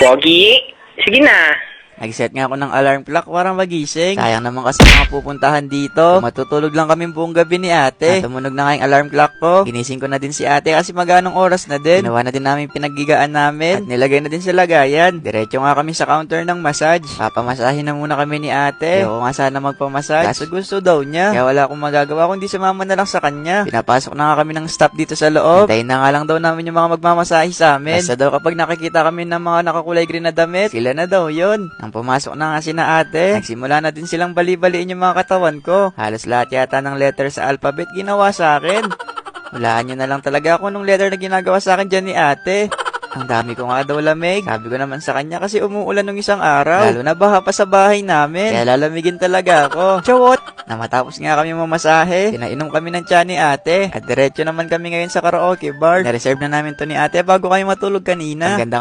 Pogi, sige na. Nag-set nga ako ng alarm clock para magising. Sayang naman kasi mga pupuntahan dito. Matutulog lang kami buong gabi ni ate. Tumunog na nga yung alarm clock ko. Ginising ko na din si ate kasi maganong oras na din. Ginawa na din namin pinaggigaan namin. At nilagay na din sa lagayan. Diretso nga kami sa counter ng massage. Papamasahin na muna kami ni ate. Ayoko nga sana magpamassage. Kaso gusto daw niya. Kaya wala akong magagawa kundi sumama na lang sa kanya. Pinapasok na nga kami ng staff dito sa loob. Hintayin na nga lang daw namin yung mga magmamasahe sa amin. Basta daw kapag nakikita kami ng mga nakakulay green na damit, sila na daw yun. Nang pumasok na nga sina ate, nagsimula na din silang bali-baliin yung mga katawan ko. Halos lahat yata ng letter sa alphabet ginawa sa akin. Walaan nyo na lang talaga ako nung letter na ginagawa sa akin dyan ni ate. Ang dami ko nga daw lamig. Sabi ko naman sa kanya kasi umuulan nung isang araw. Lalo na baha pa sa bahay namin. Kaya lalamigin talaga ako. Chawot! Na matapos nga kami mamasahe, pinainom kami ng tiyan ni ate. At diretso naman kami ngayon sa karaoke bar. Na-reserve na namin to ni ate bago kami matulog kanina. Ang ganda nga